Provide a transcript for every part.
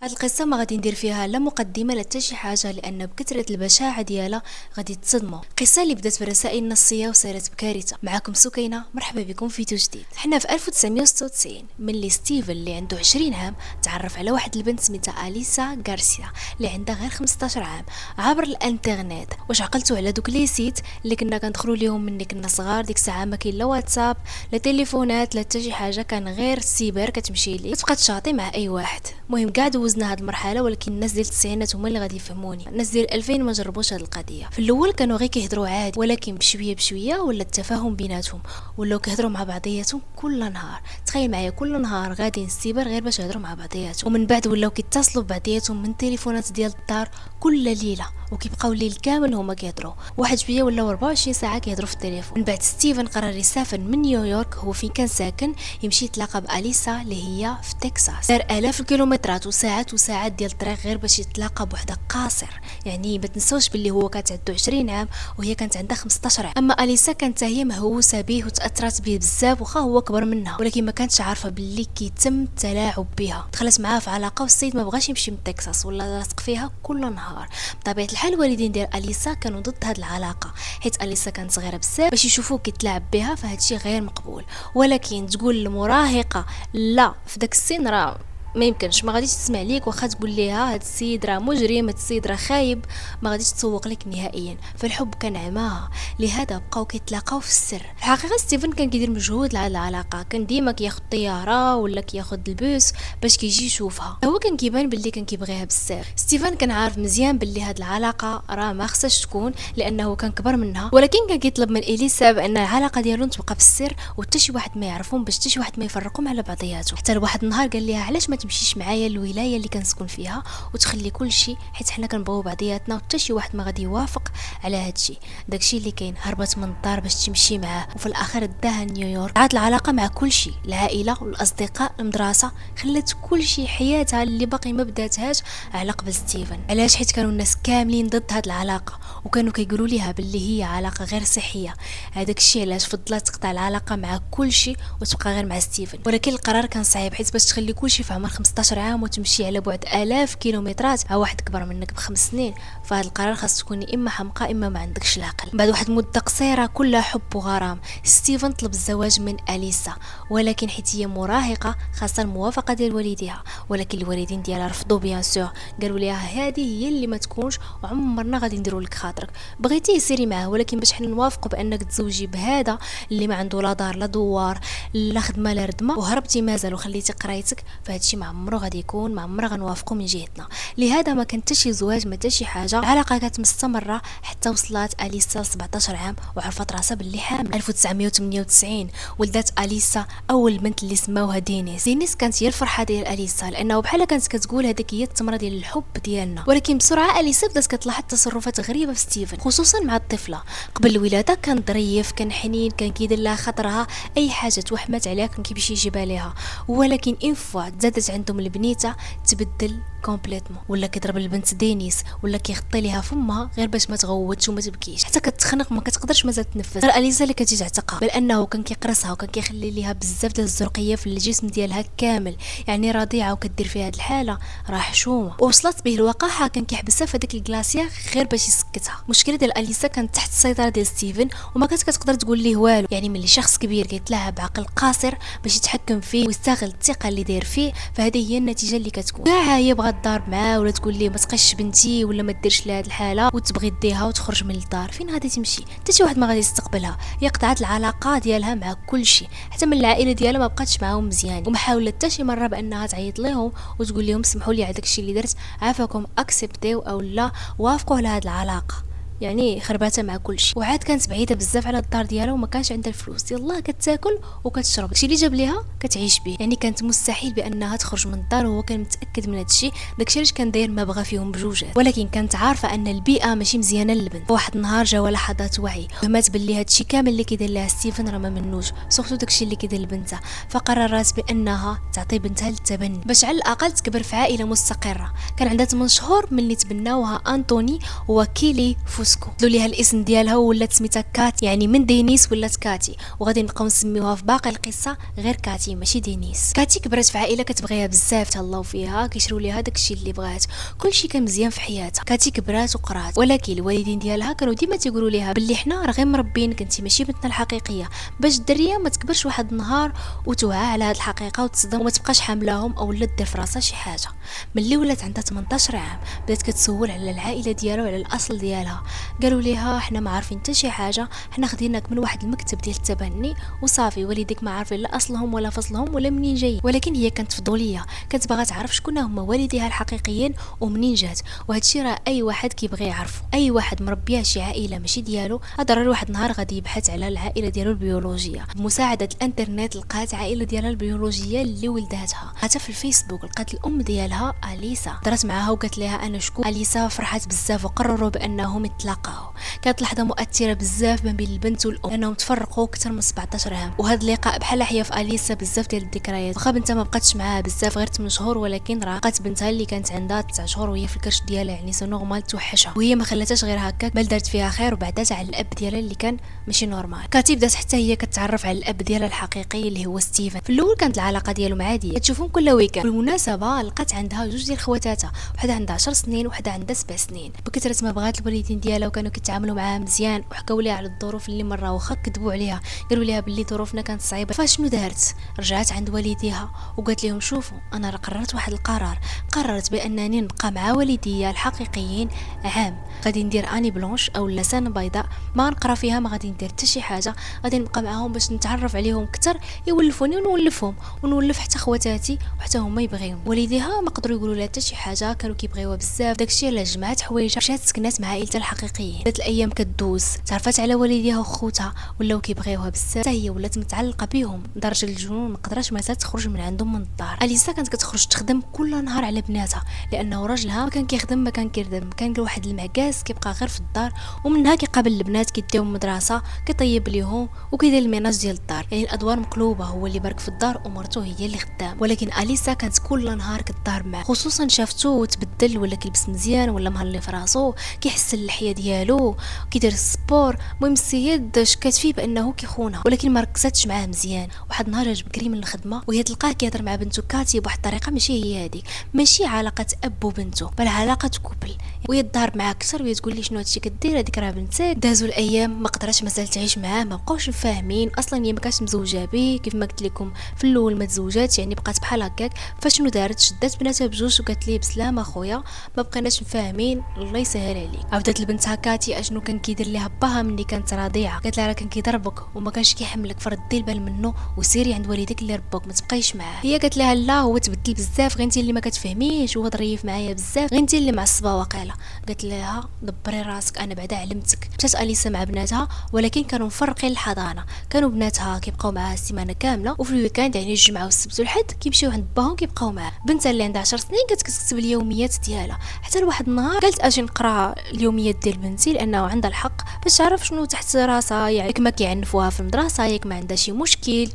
هاد القصة ما غادي ندير فيها لا مقدمة لا حتى شي حاجة، لأن بكثرة البشاعة ديالها غادي تصدموا. قصة اللي بدات برسائل نصية وسارت بكارثة. معاكم سكينة، مرحبا بكم في فيديو جديد. حنا في 1996 ملي ستيفن اللي عنده 20 عام تعرف على واحد البنت سميتها أليسا غارسيا اللي عندها غير 15 عام عبر الانترنت. واش عقلتوا على دوك لي سيت اللي كنا كندخلوا ليهم ملي كنا صغار؟ ديك الساعة ما كاين لا واتساب لا تليفونات لا حتى شي حاجة، كان غير السيبر كتمشي ليه تبقى تشاطي مع اي واحد. المهم كاع دوزنا هاد المرحله، ولكن الناس ديال التسعينات هما اللي غادي يفهموني. الناس ديال 2000 ما جربوش هاد القضيه. في الاول كانوا غير كيهضروا عادي، ولكن بشويه بشويه ولا التفاهم بيناتهم، ولاو كيهضروا مع بعضياتهم كل نهار. تخيل معايا كل نهار غادي نسيبر غير باش يهضروا مع بعضياتهم، ومن بعد ولاو كيتصلوا ببعضياتهم من تليفونات ديال الدار كل ليله، وكيبقاو الليل كامل هما كيهضروا. واحد شويه ولاو 24 ساعه كيهضروا في التليفون. من بعد ستيفن قرر يسافر من نيويورك، هو فين كان ساكن، يمشي يتلاقى باليسا اللي هي في تكساس. دار الاف الكيلومترات وساعات وساعات ديال الطريق غير باش يتلاقى بوحده قاصر. يعني ما تنسوش باللي هو كانت عنده 20 عام وهي كانت عندها 15 عام. اما اليسا كانت هي مهووسه به وتاثرت به بزاف، واخا هو كبر منها، ولكن ما كانتش عارفه باللي كيتم التلاعب بها. دخلت معاه في علاقه والسيد ما بغاش يمشي من تكساس ولا لاصق فيها كل نهار. بطبيعه الحال الوالدين ديال اليسا كانوا ضد هذه العلاقه، حيت اليسا كانت صغيره بزاف باش يشوفوه كيتلاعب بها، فهادشي غير مقبول. ولكن تقول المراهقه لا في داك السن راه ما يمكنش، ما غاديش تسمع ليك، واخا تقول ليها هاد السيد راه مجرم، هاد السيد راه خايب، ما غاديش تسوق لك نهائيا. فالحب كان عماها، لهذا بقاو كيتلاقاو في السر. الحقيقه ستيفن كان كيدير مجهود لهاد العلاقه، كان ديما كياخد طياره ولا كياخد البوس باش كيجي يشوفها. هو كان كيبان باللي كان كيبغيها بزاف. ستيفن كان عارف مزيان باللي هاد العلاقه راه ما خصهاش تكون، لانه كان كبر منها، ولكن كان كيطلب من اليسا بان العلاقه ديالهم تبقى في السر وحتى شي واحد ما يعرفهم، باش حتى شي واحد ما يفرقهم على بعضياتهم. حتى لواحد النهار قال ليها علاش ما تمشيش معايا للولايه اللي كنسكن فيها وتخلي كل شيء، حيت حنا كنبغيو بعضياتنا وحتى شي واحد ما غادي يوافق على هادشي. داكشي اللي كاين. هربت من الدار باش تمشي معاه، وفي الاخر داها نيويورك. عاد العلاقه مع كل شيء، العائله والاصدقاء المدرسه، خلات كل شيء حياتها اللي باقي ما بداتهاش على قبل ستيفن. علاش؟ حيت كانوا الناس كاملين ضد هاد العلاقه، وكانوا كيقولوا ليها باللي هي علاقه غير صحيه. هذاك الشيء علاش فضلت تقطع العلاقه مع كل شيء وتبقى غير مع ستيفن. ولكن القرار كان صعيب، حيت باش تخلي كل شيء في عمر 15 عام وتمشي على بعد آلاف كيلومترات مع واحد كبر منك ب5 سنين، فهاد القرار خاص تكون اما حمقى اما ما عندكش العقل. بعد واحد مده قصيره كلها حب وغرام، ستيفن طلب الزواج من اليسا، ولكن حيت هي مراهقه خاصه الموافقه ديال والديها، ولكن الوالدين ديالها رفضوا بيان سور. قالوا ليها هذه هي اللي ما تكونش، وعمرنا غادي نديروا لك خاطرك، بغيتي سيري معاه، ولكن باش حنا نوافقوا بانك تزوجي بهذا اللي ما عنده لا دار لا دوار لا خدمه لا ردمه، وهربتي مازال وخليتي قرايتك، فهادشي ما عمره غادي يكون، ما عمرنا غنوافقوا من جهتنا. لهذا ما كان حتى شي زواج، ما حتى شي حاجه. العلاقه كانت مستمره حتى وصلت اليسا 17 عام وعرفت راسها باللي حامل. 1998 ولدت اليسا اول بنت اللي سماوها دينيس. دينيس كانت هي الفرحه ديال اليسا، لانه بحال كانت كتقول هذيك هي التمره ديال الحب ديالنا. ولكن بسرعه اليسا بدات كتلاحظ تصرفات غريبه في ستيفن، خصوصا مع الطفله. قبل الولاده كان ظريف، كان حنين، كان كيدير لها خاطرها، اي حاجه توحمات عليها كان كيمشي يجيبها ليها. ولكن ان فوا زادت عندهم البنيته تبدل كومبليتمون، ولا كيضرب البنت دينيس، ولا كيخطي ليها فمها غير باش ما تغوتش وما تبكيش، حتى كتخنق ما كتقدرش مازال تنفس. غير اليسا اللي كتجي تعتقها، بل انه كان كيقرصها وكان كيخلي ليها بزاف ديال الزرقيه في الجسم ديالها كامل. يعني رضيعه وكدير في هذه الحاله راه حشومه. وصلت به الوقاحه، كان كيحبسها في هذيك الكلاسيا غير باش يسكتها. المشكله ديال اليسا كانت تحت السيطره ديال ستيفن، وما كانت كتقدر تقول ليه والو. يعني ملي شخص كبير كيتلاعب بعقل قاصر باش يتحكم فيه ويستغل الثقه اللي داير فيه، فهذه هي النتيجه اللي كتكون. كاع هي بغات تضارب معاه ولا تقول ليه ما تقيش بنتي ولا ما ديرش لهاد الحاله، وتبغي ديها وتخرج من الدار. فين غادي تمشي؟ حتى شي واحد ما غادي يستقبلها. هي قطعت العلاقه ديالها مع كل شيء، حتى من العائله ديالها ما بقاتش معاهم مزيان، وما حاولت حتى شي مره بانها تعيط لهم وتقول لهم سمحوا لي على داكشي اللي درت، عافاكم اكسبتيو او لا وافقوا على هاد العلاقه. يعني خرباتها مع كل شيء. وعاد كانت بعيده بزاف على الدار ديالها وما كانش عندها الفلوس، يلاه كتاكل وكتشرب، داكشي اللي جاب ليها كتعيش به. يعني كانت مستحيل بانها تخرج من الدار، وهو كان متاكد من هادشي. داكشي علاش كان داير ما بغى فيهم بجوجات. ولكن كانت عارفه ان البيئه ماشي مزيانه للبنت. واحد النهار جاوا لحظات وعي، فهمات باللي هادشي كامل اللي كيدير لها ستيفن راه ما منوش، سورتو داكشي اللي كيدير لبنتها. فقررت بانها تعطي بنتها للتبني باش على الاقل تكبر في عائله مستقره. كان عندها 8 شهور ملي تبناوها انطوني وكيلي فوس موسكو. قالوا ليها الاسم ديالها ولات سميتها كات، يعني من دينيس ولات كاتي، وغادي نبقاو نسميوها في باقي القصه غير كاتي ماشي دينيس. كاتي كبرت في عائله كتبغيها بزاف، تهلاو فيها، كيشريو ليها داكشي اللي بغات، كلشي كان مزيان في حياتها. كاتي كبرات وقرات، ولكن الوالدين ديالها كانوا ديما تيقولوا ليها باللي حنا راه غير مربينك انت ماشي بنتنا الحقيقيه، باش الدريه ما تكبرش واحد النهار وتوعى على هاد الحقيقه وتصدم وما تبقاش حاملاهم او لا دير في راسها شي حاجه. ملي ولات عندها 18 عام بدات كتسول على العائله ديالها وعلى الاصل ديالها. قالوا ليها حنا ما عارفين حتى شي حاجه، حنا خديناك من واحد المكتب ديال التبني وصافي، والديك ما عارفين لا اصلهم ولا فصلهم ولا منين جاي. ولكن هي كانت فضوليه، كتبغى تعرف شكون هما والديها الحقيقيين ومنين جات، وهذا الشيء راه اي واحد كيبغي يعرفو. اي واحد مربيه شي عائله ماشي ديالو ضروري واحد النهار غادي يبحث على العائله ديالو البيولوجيه. بمساعده الانترنت لقات عائله ديالها البيولوجيه اللي ولداتها، حتى في الفيسبوك لقات الام ديالها اليسا، درت معاها وقالت لها انا شكون. اليسا فرحت بزاف وقرروا بانهم يتلاقاو. كانت لحظه مؤثره بزاف ما بين البنت والام لانهم تفرقوا اكثر من 17 عام، وهذا اللقاء بحال حيا في اليسا بزاف ديال الذكريات. واخا بنتها ما بقاتش معاها بزاف غير 8 شهور، ولكن راه لقات بنتها اللي كانت عندها 9 شهور وهي في الكرش ديالها، يعني سو نورمال توحشها، وهي ما خلاتهاش غير هكا بل دارت فيها خير وبعدات على الاب ديالها اللي كان ماشي نورمال. كاتي بدات حتى هي كتعرف على الاب ديالها الحقيقي اللي هو ستيفن. في الاول كانت العلاقه ديالهم عاديه كتشوفهم كل ويكاند. بالمناسبه لقات عندها جوج ديال خواتاتها، وحده عندها 10 سنين وحده عندها 7 سنين. بكثره ما بغات الوالدين ديالها وكانوا كيتعاملوا معاها مزيان، وحكاو ليها على الظروف اللي مره واخا كذبوا عليها، قالوا ليها باللي ظروفنا كانت صعيبه. فشنو دارت؟ رجعت عند والديها وقالت لهم شوفوا انا قررت واحد القرار، قررت بانني نبقى مع والديا الحقيقيين عام، غادي ندير اني بلونش او لسان بيضاء ما نقرا فيها، ما غادي ندير حتى شي حاجه، غادي نبقى معاهم باش نتعرف عليهم اكثر، يولفوني ونولفهم ونولف حتى خواتاتي وحتى هما يبغيهم. والديها ما قدروا يقولوا لها حتى شي حاجه، كانوا كيبغيوها بزاف. داكشي علاش جمعت حوايجها مشات سكنات مع عائلتها الحقيقيين. بدات الايام كدوز، تعرفت على والديها وخوتها ولاو كيبغيوها بزاف، حتى هي ولات متعلقه بهم لدرجه الجنون، ما قدرش ما تخرج من عندهم من الدار. اليسا كانت كتخرج تخدم كل نهار على بناتها لانه راجلها ما كان كيخدم ما كان كيردم، كان واحد المعكاس كيبقى غير في الدار، ومنها كيقابل البنات كيديهم مدرسه، كيطيب ليهم وكيدير الميناج ديال الدار، يعني الادوار مقلوبه، هو اللي بارك في الدار ومرته هي اللي خدام. ولكن اليسا كانت كل نهار كتضارب معاه، خصوصا شافتو وتبدل ولا كيلبس مزيان ولا مهلي في راسو، كيحسن اللحيه ديالو كيدير السبور. المهم السيد شكات فيه بانه كيخونها، ولكن ما ركزتش معاه مزيان. واحد النهار جا بكري من الخدمه وهي تلقاه كيهضر مع بنته كاتي بواحد الطريقه ماشي هي هذيك، ماشي علاقه اب وبنته بل علاقه كوبل، وهي تضارب معاه اكثر وهي تقول لي شنو هادشي كدير، هذيك راه بنتك. دازوا الايام ما قدرتش مازال تعيش معاه، ما بقاوش مفاهمين، اصلا هي ما كانتش مزوجه به كيف ما قلت لكم في الاول، ما تزوجات يعني بقات بحال هكاك. فشنو دارت؟ شدات بناتها بجوج وقالت لي بسلامه خويا ما بقيناش مفاهمين الله يسهل عليك. عاودت لبنتها كاتي اشنو كان كيدير ليها باها ملي كانت رضيعه، قالت لها راه كان كيضربك وما كانش كيحملك، فردي البال منه وسيري عند والديك اللي ربوك ما تبقايش معاه. هي قالت لها لا هو تبدل بزاف، غير انت اللي ما كتفهميش، هو ظريف معايا بزاف، غير انت اللي معصبه واقيلا. قالت لها دبري راسك انا بعدا علمتك. مشات اليسا مع بناتها، ولكن كانوا مفرقين الحضانه، كانوا بناتها كيبقاو معاها السيمانه كامله، وفي الويكاند يعني الجمعه والسبت والحد كيمشيو عند باهم كيبقاو معاه. بنتها اللي عندها 10 سنين كانت كتكتب اليوميات ديالها، حتى لواحد النهار قالت اجي نقرا اليوميات ديال بنتي لانه عندها الحق باش تعرف شنو تحت راسها، يعني كما كيعنفوها في المدرسه ياك ما عندها شي مشكل.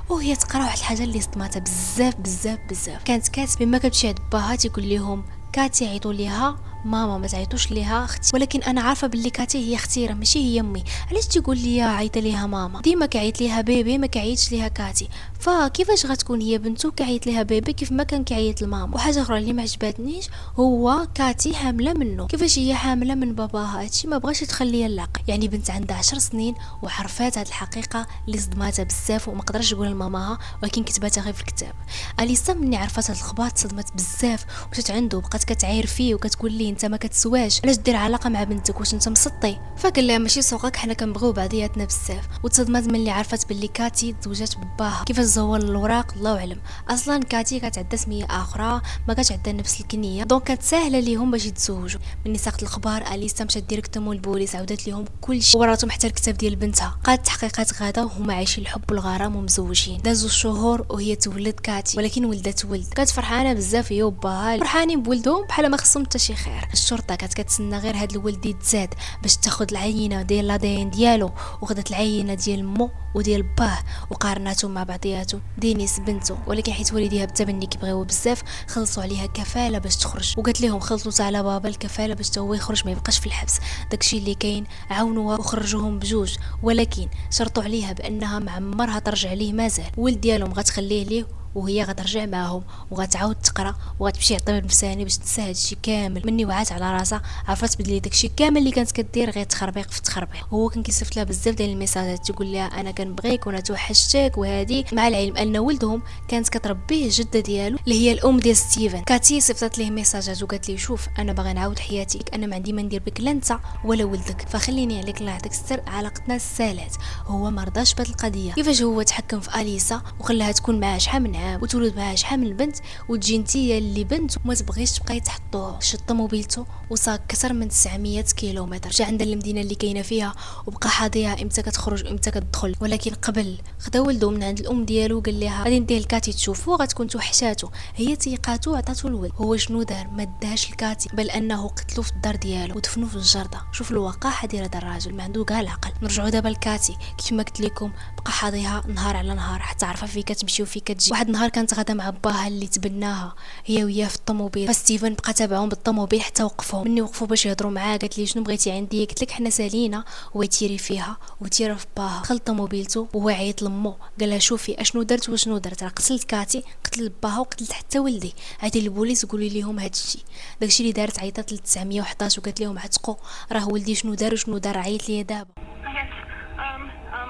وهي تقرا واحد الحاجه اللي صدماتها بزاف بزاف بزاف، كانت كاتبه ما كتمشي عند باها تيقول لهم كاتي عيطوا ليها ماما ما تعيطوش ليها اختي، ولكن انا عارفه باللي كاتي هي اختي راه ماشي هي امي، علاش تقول لي عيط ليها ماما؟ ديما كيعيط ليها بيبي ما كيعيطش ليها كاتي، فكيفاش غتكون هي بنته كيعيط ليها بيبي كيف ما كان كيعيط لماما؟ وحاجه اخرى اللي ما عجباتنيش هو كاتي حامله منه، كيفاش هي حامله من باباها؟ هادشي ما بغاش يتخليها العقل، يعني بنت عندها 10 سنين وعرفات هاد الحقيقه اللي صدماتها بزاف وما قدرش تقولها لماماها، ولكن كتباتها غير في الكتاب. اليسا مني عرفات هاد الخبار تصدمت بزاف، مشات عنده وبقات كتعاير فيه وكتقول ليه انت ما كتسواش، علاش دير علاقه مع بنتك واش انت مسطي؟ فقال لها ماشي سوقك حنا كنبغيو بعضياتنا بزاف. وتصدمت ملي عرفت باللي كاتي تزوجات بباها، كيفاش زور الاوراق الله اعلم. اصلا كاتي كانت عندها سميه اخرى ما كانتش عندها نفس الكنيه، دونك كانت ساهله ليهم باش يتزوجوا. ملي ساقت الخبار اليسا مشات ديريكتومون للبوليس، عاودت لهم كلشي وراتهم حتى الكتاب ديال بنتها. قاد تحقيقات غادا وهما عايشين الحب والغرام ومزوجين. دازوا الشهور وهي تولد كاتي، ولكن ولدت ولد، كانت فرحانه بزاف هي وباها، فرحانين بولدهم بحال ما خصهم حتى شي خير. الشارع. الشرطه كانت كتسنى غير هاد الولد يتزاد باش تاخذ العينه ديال لادين ديالو، وخدت العينه ديال مو وديال باه وقارناتهم مع بعضياتهم. دينيس بنته، ولكن حيت والديها بالتبني كيبغيوه بزاف خلصوا عليها كفاله باش تخرج، وقالت لهم خلصوا على بابا الكفاله باش هو يخرج ما يبقاش في الحبس. داكشي اللي كاين عاونوها وخرجوهم بجوج، ولكن شرطوا عليها بانها معمرها ترجع ليه مازال. ولد ديالهم غتخليه ليه وهي غترجع معاهم وغتعاود تقرا وغتمشي للطبيب النفساني باش تنسى هادشي كامل. مني وعات على راسها عرفت بلي داكشي كامل اللي كانت كدير غير تخربيق في تخربيق. هو كان كيصيفط لها بزاف ديال الميساجات تقول لها انا كنبغيك وانا توحشتك وهادي، مع العلم ان ولدهم كانت كتربيه جده ديالو اللي هي الام ديال ستيفن. كاتي صيفطت ليه ميساجات وقالت لي شوف انا باغي نعاود حياتي، انا ما عندي ما ندير بك لا انت ولا ولدك، فخليني عليك الله يعطيك السر علاقتنا سالات. هو ما رضاش بهاد القضيه. كيفاش هو تحكم في اليسا وخلاها تكون معاه شحال من عام وتولد معاه شحال من بنت، وتجي نتيا اللي بنت وما تبغيش تبقاي تحطوه. شط موبيلته وصار اكثر من 900 كيلومتر، جا عند المدينه اللي كاينه فيها وبقى حاضيها امتى كتخرج وامتى كتدخل. ولكن قبل خدا ولده من عند الام ديالو قال لها غادي نديه لكاتي تشوفو غتكون توحشاتو. هي تيقاتو عطاتو الولد. هو شنو دار؟ ما داش لكاتي، بل انه قتلو في الدار ديالو ودفنو في الجرده. شوف الوقاحه ديال هذا الراجل، ما عنده كاع العقل. نرجعوا دابا لكاتي. كيف ما قلت لكم بقى حاضيها نهار على نهار حتى عرفها فين كتمشي وفين كتجي. واحد النهار كانت غادا مع باها اللي تبناها هي وياه في الطوموبيل، فستيفن بقى تابعهم بالطوموبيل حتى وقفهم. مني وقفوا باش يهضروا معاه قالت لي شنو بغيتي عندي؟ قلت لك حنا سالينا. ويتيري فيها وتيرا في باها. دخل طوموبيلته وهو عيط لمو قال لها شوفي اشنو درت وشنو درت، راه قتلت كاتي، قتلت باها وقتلت حتى ولدي، عيطي للبوليس قولي ليهم هادشي. داكشي اللي دارت عيطات ل 911 وقالت لهم عتقوا راه ولدي شنو دار وشنو دار، عيط لي دابا.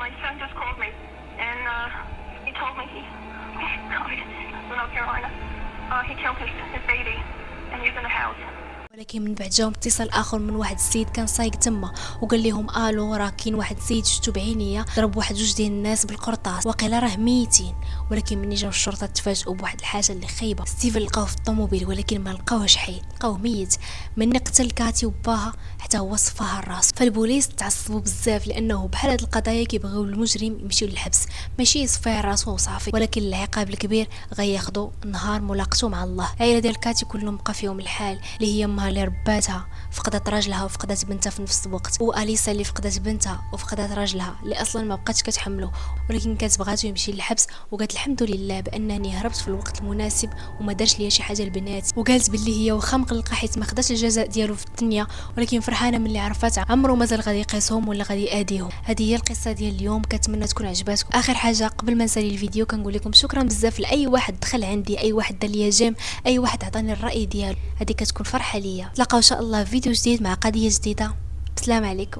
My son just called me, and he told me he died in North Carolina. He killed his baby, and he's in the house. ولكن من بعد جاهم اتصال اخر من واحد السيد كان سايق تما وقال لهم الو راه كاين واحد السيد شفتو بعينيا ضرب واحد جوج ديال الناس بالقرطاس وقيلا راه ميتين. ولكن مني جاو الشرطه تفاجئوا بواحد الحاجه اللي خايبه. ستيفن لقاوه في الطوموبيل ولكن ما لقاوهش حي، لقاوه ميت. من قتل كاتي وباها حتى هو صفاها الراس. فالبوليس تعصبوا بزاف لانه بحال هاد القضايا كيبغيو المجرم يمشيو للحبس ماشي يصفيه راسو وصافي. ولكن العقاب الكبير غياخذوا نهار ملاقته مع الله. العائله ديال كاتي كلهم بقى فيهم الحال، اللي هي امها اللي رباتها فقدت راجلها وفقدت بنتها في نفس الوقت، واليسا اللي فقدت بنتها وفقدت راجلها اللي اصلا ما بقاتش كتحمله، ولكن كانت بغاتو يمشي للحبس. وقالت الحمد لله بانني هربت في الوقت المناسب وما دارش ليا شي حاجه لبناتي. وقالت باللي هي واخا مقلقه حيت ما خداش الجزاء ديالو في الدنيا، ولكن فرحانه من اللي عرفات عمره مازال غادي يقيسهم ولا غادي ياديهم. هذه هي القصه ديال اليوم، كنتمنى تكون عجباتكم. اخر حاجه قبل ما نسالي الفيديو كنقول لكم شكرا بزاف لاي واحد دخل عندي، اي واحد دار ليا جيم، اي واحد عطاني الراي ديالو، هذه كتكون فرحه ليا. تلاقاو ان شاء الله في فيديو جديد مع قضيه جديده. السلام عليكم.